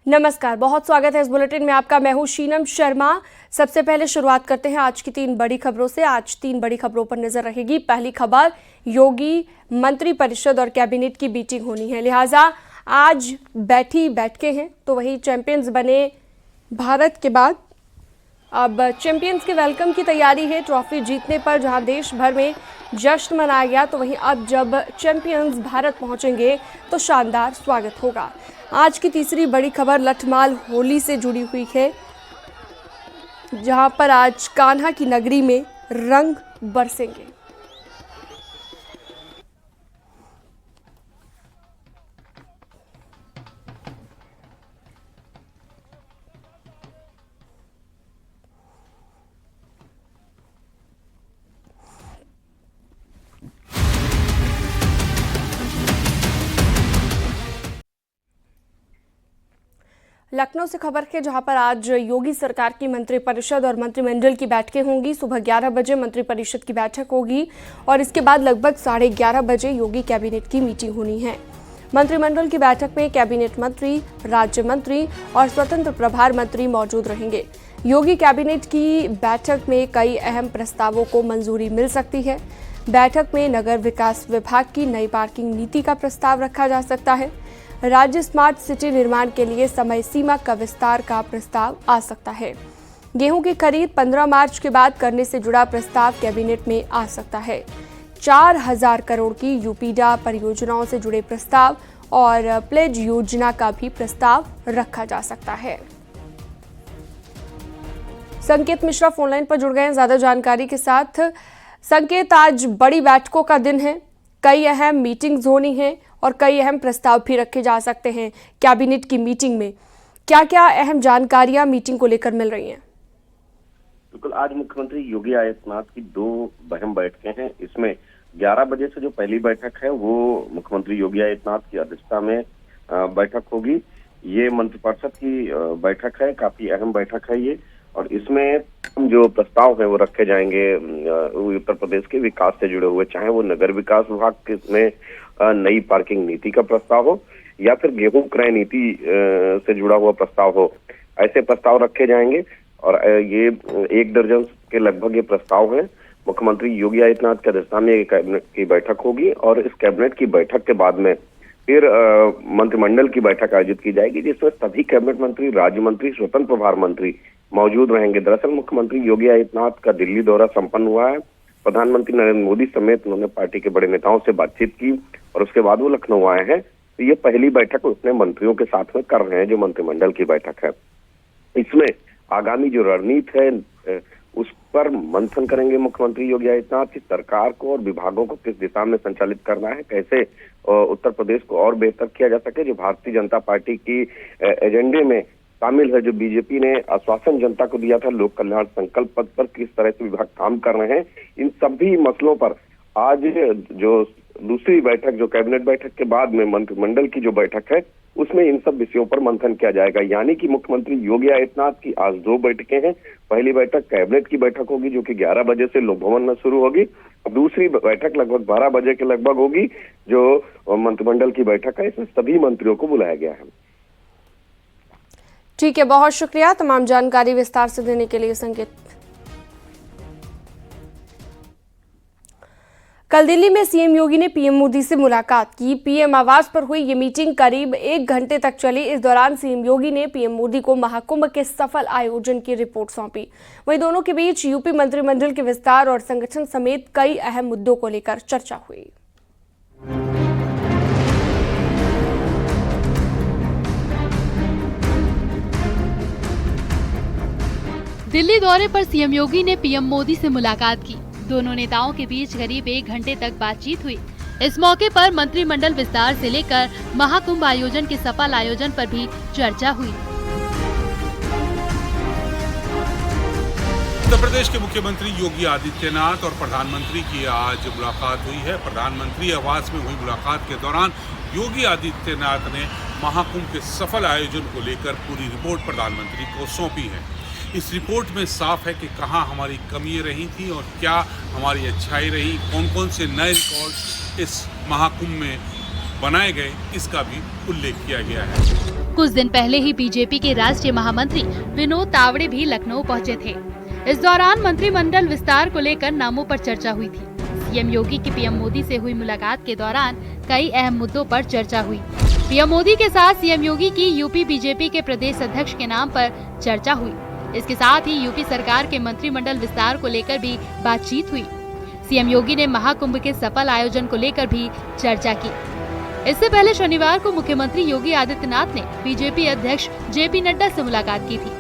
नमस्कार, बहुत स्वागत है इस बुलेटिन में आपका। मैं हूं शीनम शर्मा। सबसे पहले शुरुआत करते हैं आज की 3 बड़ी खबरों से। आज 3 बड़ी खबरों पर नजर रहेगी। पहली खबर, योगी मंत्रिपरिषद और कैबिनेट की मीटिंग होनी है, लिहाजा आज बैठके हैं। तो वही चैंपियंस बने भारत के बाद अब चैंपियंस के वेलकम की तैयारी है ट्रॉफी जीतने पर, जहां देश भर में जश्न मनाया गया। तो वहीं अब जब चैंपियंस भारत पहुंचेंगे तो शानदार स्वागत होगा। आज की तीसरी बड़ी खबर लठमाल होली से जुड़ी हुई है, जहां पर आज कान्हा की नगरी में रंग बरसेंगे। लखनऊ से खबर है, जहां पर आज योगी सरकार की मंत्रिपरिषद और मंत्रिमंडल की बैठकें होंगी। सुबह 11 बजे मंत्रिपरिषद की बैठक होगी और इसके बाद लगभग 11:30 बजे योगी कैबिनेट की मीटिंग होनी है। मंत्रिमंडल की बैठक में कैबिनेट मंत्री, राज्य मंत्री और स्वतंत्र प्रभार मंत्री मौजूद रहेंगे। योगी कैबिनेट की बैठक में कई अहम प्रस्तावों को मंजूरी मिल सकती है। बैठक में नगर विकास विभाग की नई पार्किंग नीति का प्रस्ताव रखा जा सकता है। राज्य स्मार्ट सिटी निर्माण के लिए समय सीमा का विस्तार का प्रस्ताव आ सकता है। गेहूं की खरीद 15 मार्च के बाद करने से जुड़ा प्रस्ताव कैबिनेट में आ सकता है। 4000 करोड़ की यूपीडा परियोजनाओं से जुड़े प्रस्ताव और प्लेज योजना का भी प्रस्ताव रखा जा सकता है। संकेत मिश्रा फोनलाइन पर जुड़ गए हैं ज्यादा जानकारी के साथ। संकेत, आज बड़ी बैठकों का दिन है, कई अहम मीटिंग्स होनी है और कई अहम प्रस्ताव भी रखे जा सकते हैं कैबिनेट की मीटिंग में। क्या क्या अहम जानकारियां मीटिंग को लेकर मिल रही हैं? बिल्कुल, आज मुख्यमंत्री योगी आदित्यनाथ की 2 अहम बैठकें हैं। इसमें 11 बजे से जो पहली बैठक है वो मुख्यमंत्री योगी आदित्यनाथ की अध्यक्षता में बैठक होगी। ये मंत्रिपरिषद की बैठक है, काफी अहम बैठक है ये, और इसमें जो प्रस्ताव है वो रखे जाएंगे उत्तर प्रदेश के विकास से जुड़े हुए, चाहे वो नगर विकास विभाग में नई पार्किंग नीति का प्रस्ताव हो या फिर गेहूं क्रय नीति से जुड़ा हुआ प्रस्ताव हो। ऐसे प्रस्ताव रखे जाएंगे और ये 1 दर्जन के लगभग ये प्रस्ताव हैं। मुख्यमंत्री योगी आदित्यनाथ की अध्यक्षता में कैबिनेट की बैठक होगी और इस कैबिनेट की बैठक के बाद में फिर मंत्रिमंडल की बैठक आयोजित की जाएगी, जिसमें सभी कैबिनेट मंत्री, राज्य मंत्री, स्वतंत्र प्रभार मंत्री मौजूद रहेंगे। दरअसल मुख्यमंत्री योगी आदित्यनाथ का दिल्ली दौरा संपन्न हुआ है। प्रधानमंत्री नरेंद्र मोदी समेत उन्होंने पार्टी के बड़े नेताओं से बातचीत की और उसके बाद वो लखनऊ आए हैं। तो ये पहली बैठक अपने मंत्रियों के साथ में कर रहे हैं, जो मंत्रिमंडल की बैठक है। इसमें आगामी जो रणनीति है उस पर मंथन करेंगे मुख्यमंत्री योगी आदित्यनाथ की सरकार को और विभागों को किस दिशा में संचालित करना है, कैसे उत्तर प्रदेश को और बेहतर किया जा सके। जो भारतीय जनता पार्टी की एजेंडे में शामिल है, जो बीजेपी ने आश्वासन जनता को दिया था लोक कल्याण संकल्प पत्र पर, किस तरह से विभाग काम कर रहे हैं, इन सभी मसलों पर आज जो दूसरी बैठक, जो कैबिनेट बैठक के बाद में मंत्रिमंडल की जो बैठक है, उसमें इन सब विषयों पर मंथन किया जाएगा। यानी कि मुख्यमंत्री योगी आदित्यनाथ की आज 2 बैठकें हैं। पहली बैठक कैबिनेट की बैठक होगी जो कि 11 बजे से लोक भवन में शुरू होगी। दूसरी बैठक लगभग 12 बजे के लगभग होगी, जो मंत्रिमंडल की बैठक है। इसमें सभी मंत्रियों को बुलाया गया है। ठीक है, बहुत शुक्रिया तमाम जानकारी विस्तार से देने के लिए संकेत। कल दिल्ली में सीएम योगी ने पीएम मोदी से मुलाकात की। पीएम आवास पर हुई ये मीटिंग करीब 1 घंटे तक चली। इस दौरान सीएम योगी ने पीएम मोदी को महाकुंभ के सफल आयोजन की रिपोर्ट सौंपी। वहीं दोनों के बीच यूपी मंत्रिमंडल के विस्तार और संगठन समेत कई अहम मुद्दों को लेकर चर्चा हुई। दिल्ली दौरे पर सीएम योगी ने पीएम मोदी से मुलाकात की। दोनों नेताओं के बीच करीब 1 घंटे तक बातचीत हुई। इस मौके पर मंत्रिमंडल विस्तार से लेकर महाकुंभ आयोजन के सफल आयोजन पर भी चर्चा हुई। उत्तर प्रदेश के मुख्यमंत्री योगी आदित्यनाथ और प्रधानमंत्री की आज मुलाकात हुई है। प्रधानमंत्री आवास में हुई मुलाकात के दौरान योगी आदित्यनाथ ने महाकुंभ के सफल आयोजन को लेकर पूरी रिपोर्ट प्रधानमंत्री को सौंपी है। इस रिपोर्ट में साफ है कि कहाँ हमारी कमियां रही थी और क्या हमारी अच्छाई रही, कौन कौन से नए रिकॉर्ड इस महाकुंभ में बनाए गए, इसका भी उल्लेख किया गया है। कुछ दिन पहले ही बीजेपी के राष्ट्रीय महामंत्री विनोद तावड़े भी लखनऊ पहुंचे थे। इस दौरान मंत्रिमंडल विस्तार को लेकर नामों पर चर्चा हुई थी। सीएम योगी की पीएम मोदी से हुई मुलाकात के दौरान कई अहम मुद्दों पर चर्चा हुई। पीएम मोदी के साथ सीएम योगी की यूपी बीजेपी के प्रदेश अध्यक्ष के नाम पर चर्चा हुई। इसके साथ ही यूपी सरकार के मंत्रिमंडल विस्तार को लेकर भी बातचीत हुई। सीएम योगी ने महाकुंभ के सफल आयोजन को लेकर भी चर्चा की। इससे पहले शनिवार को मुख्यमंत्री योगी आदित्यनाथ ने बीजेपी अध्यक्ष जेपी नड्डा से मुलाकात की थी।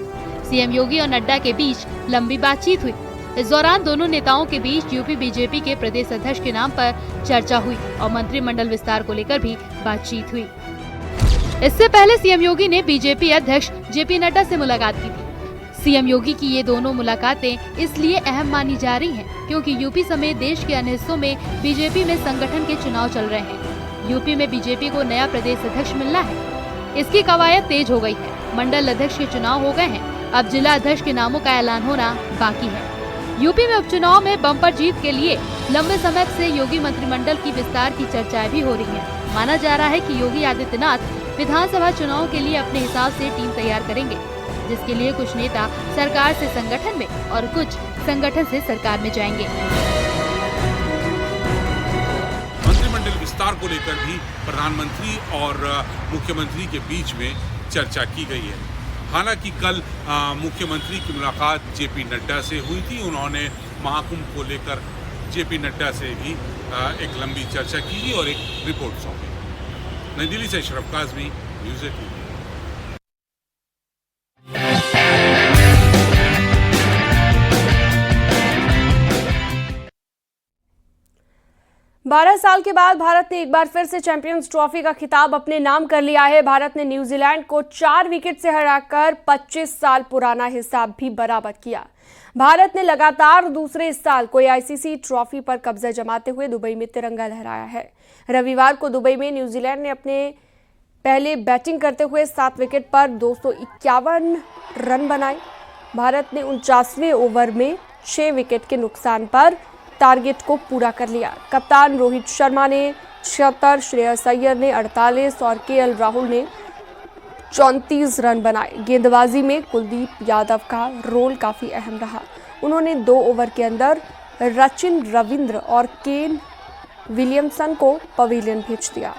सीएम योगी और नड्डा के बीच लंबी बातचीत हुई। इस दौरान दोनों नेताओं के बीच यूपी बीजेपी के प्रदेश अध्यक्ष के नाम पर चर्चा हुई और मंत्रिमंडल विस्तार को लेकर भी बातचीत हुई। इससे पहले सीएम योगी ने बीजेपी अध्यक्ष जेपी नड्डा से मुलाकात की थी। सीएम योगी की ये दोनों मुलाकातें इसलिए अहम मानी जा रही हैं क्योंकि यूपी समेत देश के अन्य हिस्सों में बीजेपी में संगठन के चुनाव चल रहे हैं। यूपी में बीजेपी को नया प्रदेश अध्यक्ष मिलना है। इसकी कवायद तेज हो गई है। मंडल अध्यक्ष के चुनाव हो गए हैं। अब जिला अध्यक्ष के नामों का ऐलान होना बाकी है। यूपी में उपचुनाव में बम्पर जीत के लिए लंबे समय से योगी मंत्रिमंडल की विस्तार की चर्चाएं भी हो रही हैं। माना जा रहा है कि योगी आदित्यनाथ विधानसभा चुनाव के लिए अपने हिसाब से टीम तैयार करेंगे, जिसके लिए कुछ नेता सरकार से संगठन में और कुछ संगठन से सरकार में जाएंगे। मंत्रिमंडल विस्तार को लेकर भी प्रधानमंत्री और मुख्यमंत्री के बीच में चर्चा की गई है। हालांकि कल मुख्यमंत्री की मुलाकात जेपी नड्डा से हुई थी। उन्होंने महाकुंभ को लेकर जेपी नड्डा से भी एक लंबी चर्चा की और एक रिपोर्ट सौंपी। नई दिल्ली से अशरफ काज़मी, न्यूज़ 18। 12 साल के बाद भारत ने एक बार फिर से चैंपियंस ट्रॉफी का खिताब अपने नाम कर लिया है। भारत ने न्यूजीलैंड को 4 विकेट से हराकर 25 साल पुराना हिसाब भी बराबर किया। भारत ने लगातार दूसरे साल कोई आईसीसी ट्रॉफी पर कब्जा जमाते हुए दुबई में तिरंगा लहराया है। रविवार को दुबई में न्यूजीलैंड ने अपने पहले बैटिंग करते हुए 7 विकेट पर 251 रन बनाए। भारत ने 49वें ओवर में 6 विकेट के नुकसान पर टारगेट को पूरा कर लिया। कप्तान रोहित शर्मा ने 76, श्रेयस अय्यर ने 48 और केएल राहुल ने 34 रन बनाए। गेंदबाजी में कुलदीप यादव का रोल काफी अहम रहा। उन्होंने 2 ओवर के अंदर सचिन रविंद्र और केन विलियमसन को पवेलियन भेज दिया।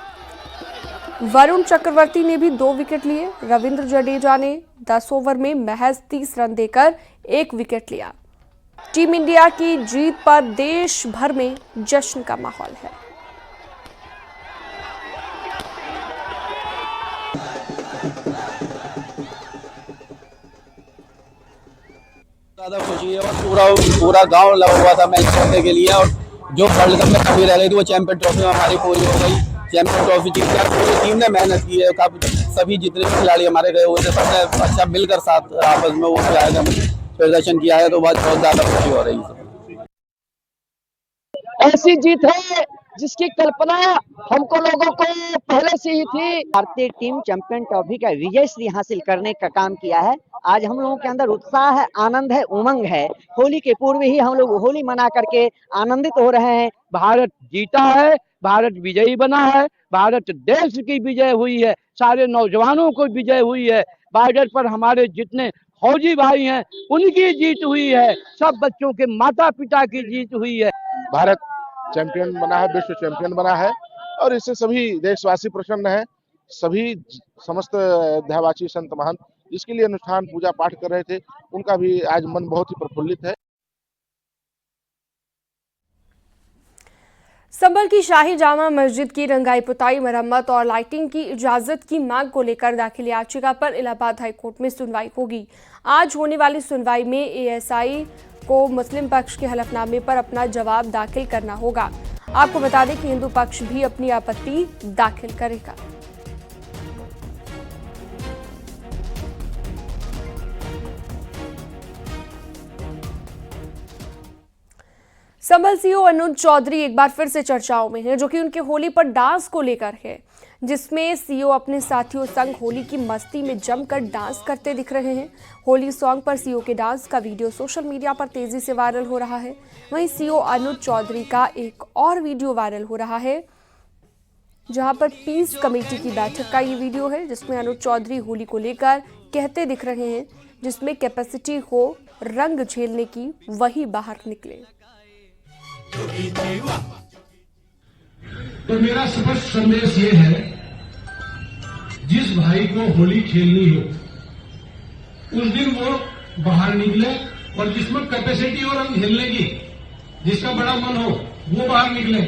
वरुण चक्रवर्ती ने भी 2 विकेट लिए। रविंद्र जडेजा ने 10 ओवर में महज 30 रन देकर 1 विकेट लिया। टीम इंडिया की जीत पर देश भर में जश्न का माहौल है। ज्यादा खुशी है और पूरा गांव लगा हुआ था मैच खेलने के लिए। और जो वर्ल्ड कप में कमी रह गई थी वो चैंपियन ट्रॉफी में हमारी पूरी हो गई। चैंपियन ट्रॉफी जीतकर पूरी टीम ने मेहनत की है। सभी जितने भी खिलाड़ी हमारे गए हुए थे सबने अच्छा मिलकर साथ आपस में वो प्रदर्शन किया है, तो बहुत ज्यादा खुशी हो रही है। ऐसी जीत है जिसकी कल्पना हमको लोगों को पहले से ही थी। भारतीय टीम चैंपियन ट्रॉफी का विजय श्री हासिल करने का काम किया है। आज हम लोगों के अंदर उत्साह है, आनंद है, उमंग है। होली के पूर्व ही हम लोग होली मना करके आनंदित हो रहे हैं। भारत जीता है, भारत विजयी बना है, भारत देश की विजय हुई है, सारे नौजवानों को विजय हुई है। बॉर्डर पर हमारे जितने फौजी भाई हैं उनकी जीत हुई है, सब बच्चों के माता पिता की जीत हुई है। भारत चैंपियन बना है, विश्व चैंपियन बना है और इससे सभी देशवासी प्रसन्न हैं। सभी समस्त अध्यावासी संत महंत जिसके लिए अनुष्ठान पूजा पाठ कर रहे थे उनका भी आज मन बहुत ही प्रफुल्लित है। संभल की शाही जामा मस्जिद की रंगाई पुताई, मरम्मत और लाइटिंग की इजाजत की मांग को लेकर दाखिल याचिका पर इलाहाबाद हाईकोर्ट में सुनवाई होगी। आज होने वाली सुनवाई में एएसआई को मुस्लिम पक्ष के हलफनामे पर अपना जवाब दाखिल करना होगा। आपको बता दें कि हिंदू पक्ष भी अपनी आपत्ति दाखिल करेगा। संभल सीओ अनुज चौधरी एक बार फिर से चर्चाओं में है, जो कि उनके होली पर डांस को लेकर है, जिसमें सीओ अपने साथियों संग होली की मस्ती में जमकर डांस करते दिख रहे हैं। होली सॉन्ग पर सीओ के डांस का वीडियो सोशल मीडिया पर तेजी से वायरल हो रहा है। वहीं सीओ अनुज चौधरी का एक और वीडियो वायरल हो रहा है, जहां पर पीस कमेटी की बैठक का ये वीडियो है, जिसमें अनुज चौधरी होली को लेकर कहते दिख रहे हैं, जिसमें कैपेसिटी हो रंग झेलने की वही बाहर निकले। तो मेरा स्पष्ट संदेश ये है, जिस भाई को होली खेलनी हो उस दिन वो बाहर निकले, और जिसमें कैपेसिटी हो रंग खेलने की, जिसका बड़ा मन हो वो बाहर निकले,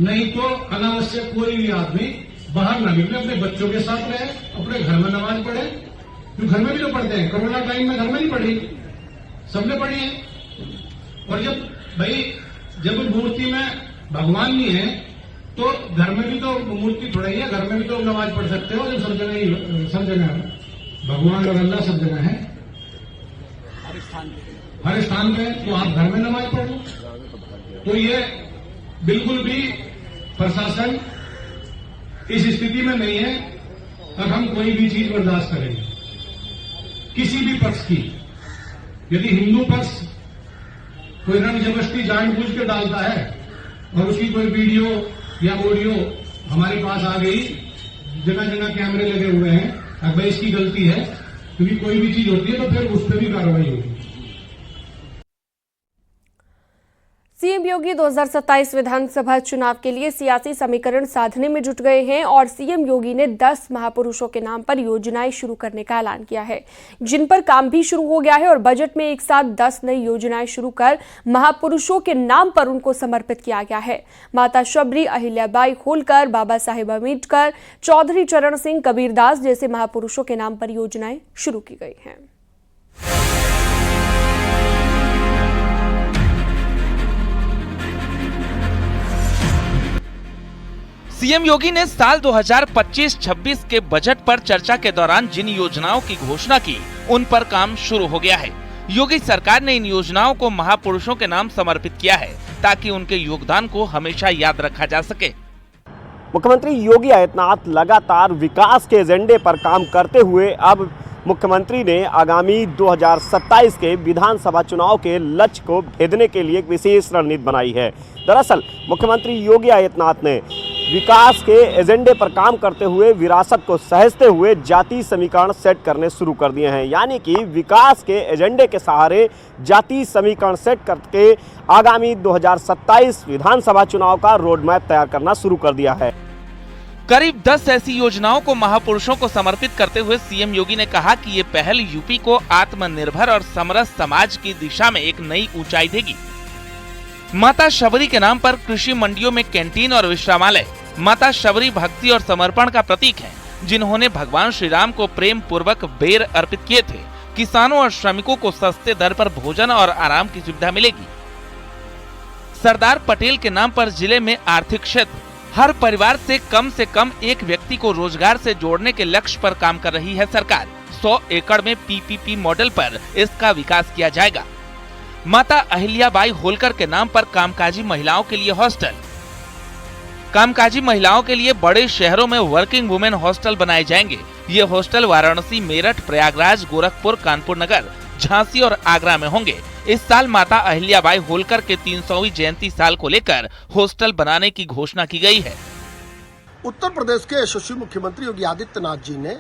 नहीं तो अनावश्यक कोई भी आदमी बाहर ना निकले, अपने बच्चों के साथ रहे, अपने घर में नमाज पढ़े। तो घर में भी तो पढ़ते हैं, कोरोना टाइम में घर में नहीं पढ़ी, सबने पढ़ी है। और जब मूर्ति में भगवान नहीं है तो घर में भी तो मूर्ति थोड़ा ही है, घर में भी तो नमाज पढ़ सकते हो। जब सब जगह भगवान और अल्लाह सब जगह है, हर स्थान पे, तो आप घर में नमाज पढ़ो। तो ये बिल्कुल भी प्रशासन इस स्थिति में नहीं है अब हम कोई भी चीज बर्दाश्त करेंगे किसी भी पक्ष की। यदि हिंदू पक्ष कोई रंग जबरदस्ती जानबूझ के डालता है और उसकी कोई वीडियो या ऑडियो हमारे पास आ गई, जगह जगह कैमरे लगे हुए हैं, अगर इसकी गलती है, क्योंकि कोई भी चीज होती है तो फिर उस पर भी कार्रवाई होगी। सीएम योगी 2027 विधानसभा चुनाव के लिए सियासी समीकरण साधने में जुट गए हैं और सीएम योगी ने 10 महापुरुषों के नाम पर योजनाएं शुरू करने का ऐलान किया है, जिन पर काम भी शुरू हो गया है। और बजट में एक साथ 10 नई योजनाएं शुरू कर महापुरुषों के नाम पर उनको समर्पित किया गया है। माता शबरी, अहिल्याबाई होलकर, बाबा साहेब अम्बेडकर, चौधरी चरण सिंह, कबीरदास जैसे महापुरुषों के नाम पर योजनाएं शुरू की गई हैं। सीएम योगी ने साल 2025-26 के बजट पर चर्चा के दौरान जिन योजनाओं की घोषणा की, उन पर काम शुरू हो गया है। योगी सरकार ने इन योजनाओं को महापुरुषों के नाम समर्पित किया है, ताकि उनके योगदान को हमेशा याद रखा जा सके। मुख्यमंत्री योगी आदित्यनाथ लगातार विकास के एजेंडे पर काम करते हुए अब मुख्यमंत्री ने आगामी 2027 के विधानसभा चुनाव के लक्ष्य को भेदने के लिए एक विशेष रणनीति बनाई है। दरअसल मुख्यमंत्री योगी आदित्यनाथ ने विकास के एजेंडे पर काम करते हुए विरासत को सहेजते हुए जाति समीकरण सेट करने शुरू कर दिए हैं। यानी कि विकास के एजेंडे के सहारे जाति समीकरण सेट करके आगामी 2027 विधानसभा चुनाव का रोड मैप तैयार करना शुरू कर दिया है। करीब 10 ऐसी योजनाओं को महापुरुषों को समर्पित करते हुए सीएम योगी ने कहा कि ये पहल यूपी को आत्मनिर्भर और समरस समाज की दिशा में एक नई ऊंचाई देगी। माता शबरी के नाम पर कृषि मंडियों में कैंटीन और विश्रामालय। माता शबरी भक्ति और समर्पण का प्रतीक है, जिन्होंने भगवान श्री राम को प्रेम पूर्वक बेर अर्पित किए थे। किसानों और श्रमिकों को सस्ते दर पर भोजन और आराम की सुविधा मिलेगी। सरदार पटेल के नाम पर जिले में आर्थिक क्षेत्र, हर परिवार से कम एक व्यक्ति को रोजगार से जोड़ने के लक्ष्य पर काम कर रही है सरकार। 100 एकड़ में पीपीपी मॉडल पर इसका विकास किया जाएगा। माता अहिल्याबाई होलकर के नाम पर कामकाजी महिलाओं के लिए हॉस्टल। कामकाजी महिलाओं के लिए बड़े शहरों में वर्किंग वुमेन हॉस्टल बनाए जाएंगे। ये हॉस्टल वाराणसी, मेरठ, प्रयागराज, गोरखपुर, कानपुर नगर, झांसी और आगरा में होंगे। इस साल माता अहिल्याबाई होलकर के 300वीं जयंती साल को लेकर हॉस्टल बनाने की घोषणा की गई है। उत्तर प्रदेश के यशस्वी मुख्यमंत्री योगी आदित्यनाथ जी ने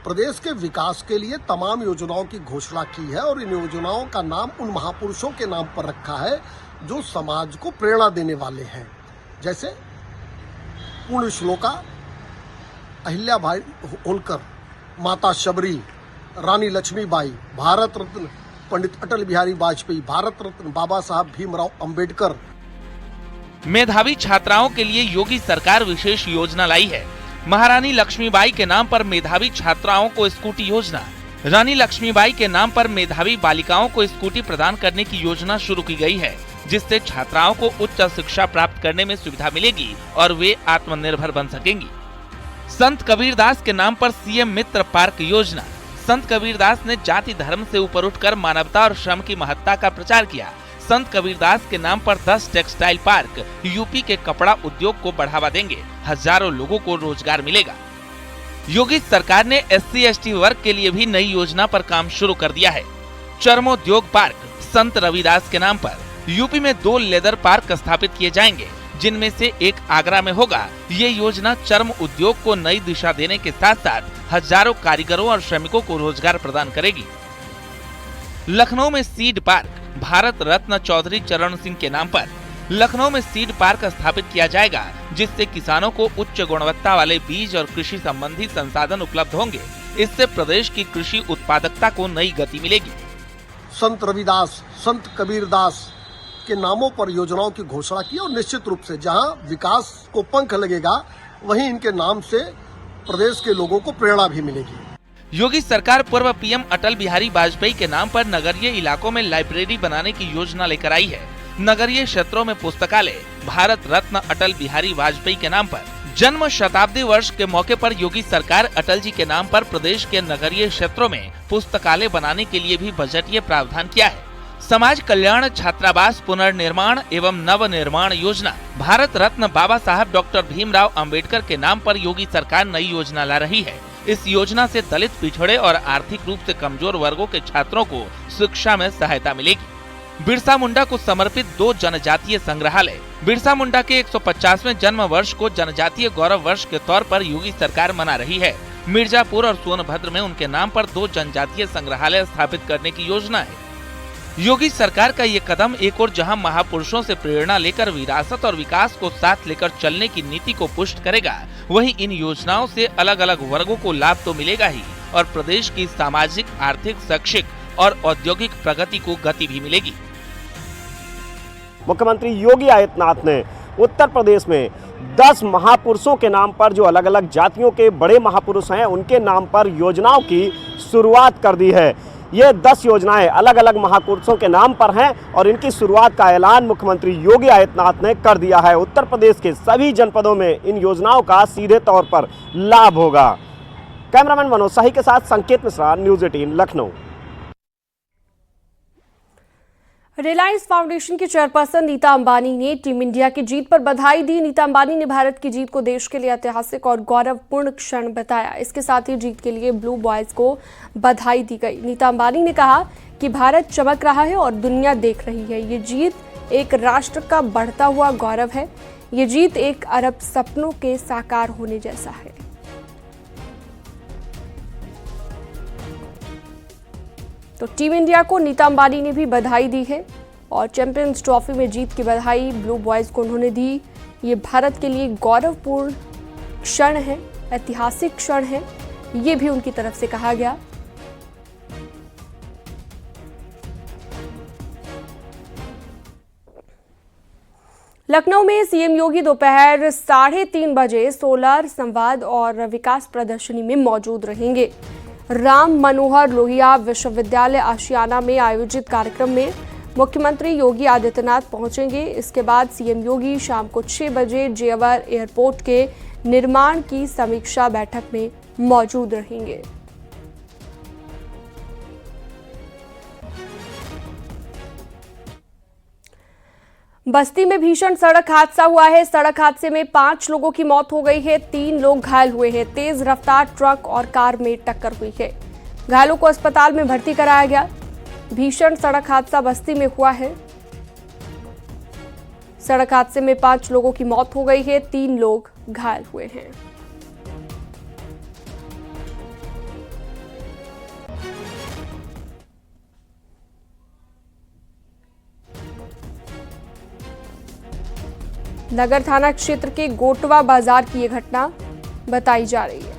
प्रदेश के विकास के लिए तमाम योजनाओं की घोषणा की है और इन योजनाओं का नाम उन महापुरुषों के नाम पर रखा है जो समाज को प्रेरणा देने वाले हैं। जैसे पूर्ण श्लोका, अहिल्याबाई होलकर, माता शबरी, रानी लक्ष्मीबाई, भारत रत्न पंडित अटल बिहारी वाजपेयी, भारत रत्न बाबा साहब भीमराव अंबेडकर। मेधावी छात्राओं के लिए योगी सरकार विशेष योजना लाई है। महारानी लक्ष्मीबाई के नाम पर मेधावी छात्राओं को स्कूटी योजना। रानी लक्ष्मीबाई के नाम पर मेधावी बालिकाओं को स्कूटी प्रदान करने की योजना शुरू की गई है, जिससे छात्राओं को उच्च शिक्षा प्राप्त करने में सुविधा मिलेगी और वे आत्मनिर्भर बन सकेंगी। संत कबीरदास के नाम पर सीएम मित्र पार्क योजना। संत कबीरदास ने जाति धर्म से ऊपर उठकर मानवता और श्रम की महत्ता का प्रचार किया। संत कबीरदास के नाम पर 10 टेक्सटाइल पार्क यूपी के कपड़ा उद्योग को बढ़ावा देंगे। हजारों लोगों को रोजगार मिलेगा। योगी सरकार ने SC/ST वर्ग के लिए भी नई योजना पर काम शुरू कर दिया है। चर्मोद्योग पार्क संत रविदास के नाम पर यूपी में 2 लेदर पार्क स्थापित किए जाएंगे। जिनमें से एक आगरा में होगा। ये योजना चर्म उद्योग को नई दिशा देने के साथ साथ हजारों कारीगरों और श्रमिकों को रोजगार प्रदान करेगी। लखनऊ में सीड पार्क, भारत रत्न चौधरी चरण सिंह के नाम पर लखनऊ में सीड पार्क स्थापित किया जाएगा, जिससे किसानों को उच्च गुणवत्ता वाले बीज और कृषि संबंधी संसाधन उपलब्ध होंगे। इससे प्रदेश की कृषि उत्पादकता को नई गति मिलेगी। संत रविदास, संत कबीरदास के नामों पर योजनाओं की घोषणा की और निश्चित रूप से जहां विकास को पंख लगेगा, वहीं इनके नाम से प्रदेश के लोगों को प्रेरणा भी मिलेगी। योगी सरकार पूर्व पीएम अटल बिहारी वाजपेयी के नाम पर नगरीय इलाकों में लाइब्रेरी बनाने की योजना लेकर आई है। नगरीय क्षेत्रों में पुस्तकालय भारत रत्न अटल बिहारी वाजपेयी के नाम पर। जन्म शताब्दी वर्ष के मौके पर योगी सरकार अटल जी के नाम पर प्रदेश के नगरीय क्षेत्रों में पुस्तकालय बनाने के लिए भी बजटीय प्रावधान किया है। समाज कल्याण, छात्रावास, पुनर्निर्माण एवं नव निर्माण योजना, भारत रत्न बाबा साहब डॉक्टर भीमराव अंबेडकर के नाम पर योगी सरकार नई योजना ला रही है। इस योजना से दलित, पिछड़े और आर्थिक रूप से कमजोर वर्गों के छात्रों को शिक्षा में सहायता मिलेगी। बिरसा मुंडा को समर्पित 2 जनजातीय संग्रहालय। बिरसा मुंडा के 150वें जन्म वर्ष को जनजातीय गौरव वर्ष के तौर पर योगी सरकार मना रही है। मिर्जापुर और सोनभद्र में उनके नाम पर 2 जनजातीय संग्रहालय स्थापित करने की योजना है। योगी सरकार का ये कदम एक और जहां महापुरुषों से प्रेरणा लेकर विरासत और विकास को साथ लेकर चलने की नीति को पुष्ट करेगा, वहीं इन योजनाओं से अलग अलग वर्गों को लाभ तो मिलेगा ही और प्रदेश की सामाजिक, आर्थिक, शैक्षिक और औद्योगिक प्रगति को गति भी मिलेगी। मुख्यमंत्री योगी आदित्यनाथ ने उत्तर प्रदेश में 10 महापुरुषों के नाम पर, जो अलग अलग जातियों के बड़े महापुरुष हैं, उनके नाम पर योजनाओं की शुरुआत कर दी है। ये 10 योजनाएं अलग अलग महापुरुषों के नाम पर हैं और इनकी शुरुआत का ऐलान मुख्यमंत्री योगी आदित्यनाथ ने कर दिया है। उत्तर प्रदेश के सभी जनपदों में इन योजनाओं का सीधे तौर पर लाभ होगा। कैमरामैन मनोज शाही के साथ संकेत मिश्रा, न्यूज़ 18 लखनऊ। रिलायंस फाउंडेशन की चेयरपर्सन नीता अंबानी ने टीम इंडिया की जीत पर बधाई दी। नीता अंबानी ने भारत की जीत को देश के लिए ऐतिहासिक और गौरवपूर्ण क्षण बताया। इसके साथ ही जीत के लिए ब्लू बॉयज को बधाई दी गई। नीता अंबानी ने कहा कि भारत चमक रहा है और दुनिया देख रही है। ये जीत एक राष्ट्र का बढ़ता हुआ गौरव है। ये जीत एक अरब सपनों के साकार होने जैसा है। तो टीम इंडिया को नीता अंबानी ने भी बधाई दी है और चैंपियंस ट्रॉफी में जीत की बधाई ब्लू बॉयज को उन्होंने दी। ये भारत के लिए गौरवपूर्ण क्षण है, ऐतिहासिक क्षण है, ये भी उनकी तरफ से कहा गया। लखनऊ में सीएम योगी दोपहर 3:30 बजे सोलर संवाद और विकास प्रदर्शनी में मौजूद रहेंगे। राम मनोहर लोहिया विश्वविद्यालय आशियाना में आयोजित कार्यक्रम में मुख्यमंत्री योगी आदित्यनाथ पहुंचेंगे। इसके बाद सीएम योगी शाम को 6 बजे जेवर एयरपोर्ट के निर्माण की समीक्षा बैठक में मौजूद रहेंगे। बस्ती में भीषण सड़क हादसा हुआ है। सड़क हादसे में 5 लोगों की मौत हो गई है, 3 लोग घायल हुए हैं। तेज रफ्तार ट्रक और कार में टक्कर हुई है। घायलों को अस्पताल में भर्ती कराया गया। भीषण सड़क हादसा बस्ती में हुआ है। सड़क हादसे में 5 लोगों की मौत हो गई है, 3 लोग घायल हुए हैं। नगर थाना क्षेत्र के गोटवा बाजार की यह घटना बताई जा रही है।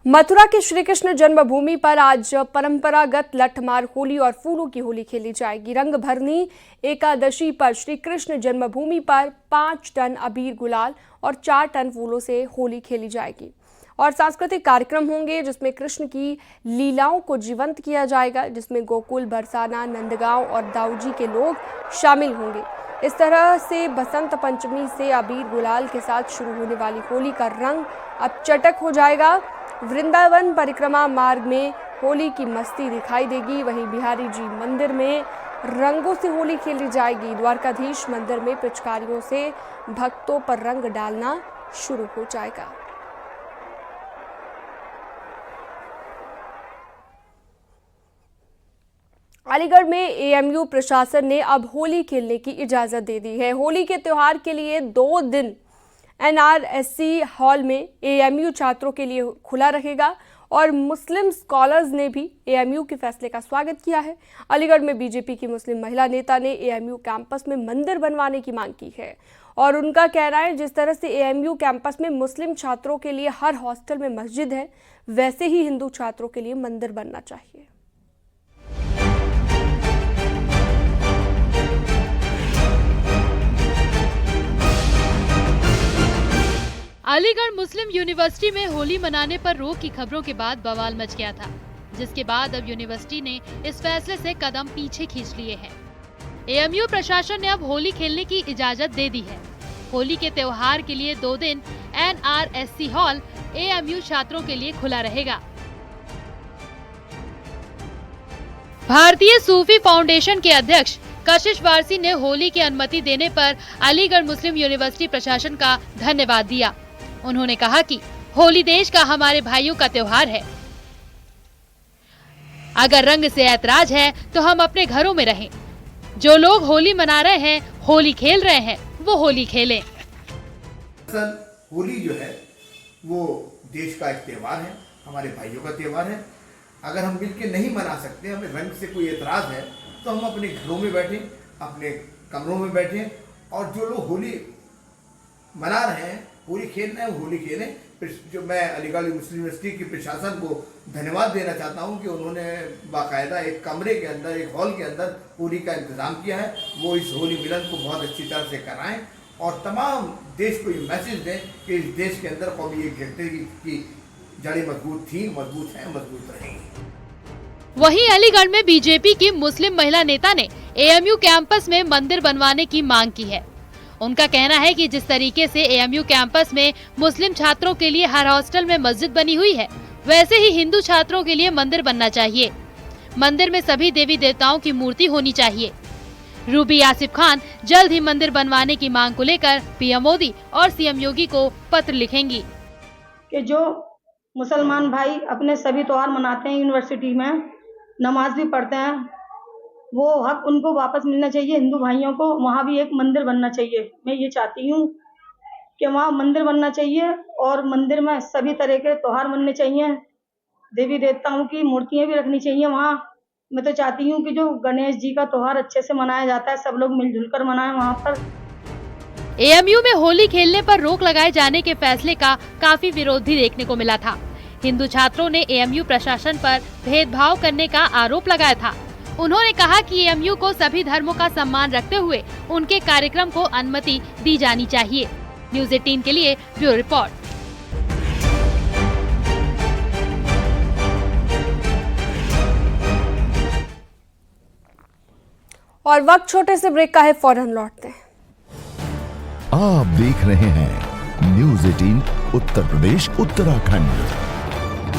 मथुरा के श्री कृष्ण जन्मभूमि पर आज परंपरागत लठमार होली और फूलों की होली खेली जाएगी। रंग भरनी एकादशी पर श्री कृष्ण जन्मभूमि पर 5 टन अबीर गुलाल और 4 टन फूलों से होली खेली जाएगी और सांस्कृतिक कार्यक्रम होंगे जिसमें कृष्ण की लीलाओं को जीवंत किया जाएगा, जिसमें गोकुल, बरसाना, नंदगांव और दाऊजी के लोग शामिल होंगे। इस तरह से बसंत पंचमी से अबीर गुलाल के साथ शुरू होने वाली होली का रंग अब चटक हो जाएगा। वृंदावन परिक्रमा मार्ग में होली की मस्ती दिखाई देगी। वहीं बिहारी जी मंदिर में रंगों से होली खेली जाएगी। द्वारकाधीश मंदिर में पिचकारियों से भक्तों पर रंग डालना शुरू हो जाएगा। अलीगढ़ में एएमयू प्रशासन ने अब होली खेलने की इजाज़त दे दी है। होली के त्यौहार के लिए 2 दिन एनआरएससी हॉल में एएमयू छात्रों के लिए खुला रहेगा और मुस्लिम स्कॉलर्स ने भी एएमयू के फैसले का स्वागत किया है। अलीगढ़ में बीजेपी की मुस्लिम महिला नेता ने एएमयू कैंपस में मंदिर बनवाने की मांग की है और उनका कहना है जिस तरह से एएमयू कैंपस में मुस्लिम छात्रों के लिए हर हॉस्टल में मस्जिद है, वैसे ही हिंदू छात्रों के लिए मंदिर बनना चाहिए। अलीगढ़ मुस्लिम यूनिवर्सिटी में होली मनाने पर रोक की खबरों के बाद बवाल मच गया था, जिसके बाद अब यूनिवर्सिटी ने इस फैसले से कदम पीछे खींच लिए हैं। एएमयू प्रशासन ने अब होली खेलने की इजाजत दे दी है। होली के त्योहार के लिए 2 दिन एनआरएससी हॉल एएमयू छात्रों के लिए खुला रहेगा। भारतीय सूफी फाउंडेशन के अध्यक्ष कशिश वारसी ने होली की अनुमति देने पर अलीगढ़ मुस्लिम यूनिवर्सिटी प्रशासन का धन्यवाद दिया। उन्होंने कहा कि होली देश का हमारे भाइयों का त्योहार है। अगर रंग से ऐतराज है तो हम अपने घरों में रहें। जो लोग होली मना रहे हैं, होली खेल रहे हैं, वो होली खेलें। होली जो है वो देश का एक त्योहार है, हमारे भाइयों का त्योहार है। अगर हम मिलकर नहीं मना सकते, हमें रंग से कोई एतराज है, तो हम अपने घरों में बैठें, अपने कमरों में बैठें और जो लोग होली मना रहे हैं, होली खेल रहे हैं, होली खेलें। जो मैं अलीगढ़ मुस्लिम यूनिवर्सिटी की प्रशासन को धन्यवाद देना चाहता हूं कि उन्होंने बाकायदा एक कमरे के अंदर, एक हॉल के अंदर होली का इंतजाम किया है। वो इस होली मिलन को बहुत अच्छी तरह से कराएं और तमाम देश को ये मैसेज दें कि इस देश के अंदर कौमी एकता की जड़ें मजबूत थी, मजबूत हैं, मजबूत रहेंगी। वहीं अलीगढ़ में बीजेपी की मुस्लिम महिला नेता ने एएमयू कैंपस में मंदिर बनवाने की मांग की है। उनका कहना है कि जिस तरीके से एएमयू कैंपस में मुस्लिम छात्रों के लिए हर हॉस्टल में मस्जिद बनी हुई है, वैसे ही हिंदू छात्रों के लिए मंदिर बनना चाहिए। मंदिर में सभी देवी देवताओं की मूर्ति होनी चाहिए। रूबी आसिफ खान जल्द ही मंदिर बनवाने की मांग को लेकर पीएम मोदी और सीएम योगी को पत्र लिखेंगी कि जो मुसलमान भाई अपने सभी त्योहार मनाते हैं, यूनिवर्सिटी में नमाज भी पढ़ते हैं, वो हक उनको वापस मिलना चाहिए। हिंदू भाइयों को वहाँ भी एक मंदिर बनना चाहिए। मैं ये चाहती हूँ कि वहाँ मंदिर बनना चाहिए और मंदिर में सभी तरह के त्योहार मनने चाहिए। देवी देवताओं की मूर्तियाँ भी रखनी चाहिए वहाँ। मैं तो चाहती हूँ कि जो गणेश जी का त्योहार अच्छे से मनाया जाता है, सब लोग मिलजुल कर मनाएं वहाँ पर। एएमयू में होली खेलने पर रोक लगाए जाने के फैसले का काफी विरोध भी देखने को मिला था। हिंदू छात्रों ने एएमयू प्रशासन पर भेदभाव करने का आरोप लगाया था। उन्होंने कहा कि एएमयू को सभी धर्मों का सम्मान रखते हुए उनके कार्यक्रम को अनुमति दी जानी चाहिए। न्यूज़ 18 के लिए ब्यूरो रिपोर्ट। और वक्त छोटे से ब्रेक का है, फौरन लौटते हैं। आप देख रहे हैं न्यूज़ 18 उत्तर प्रदेश उत्तराखंड।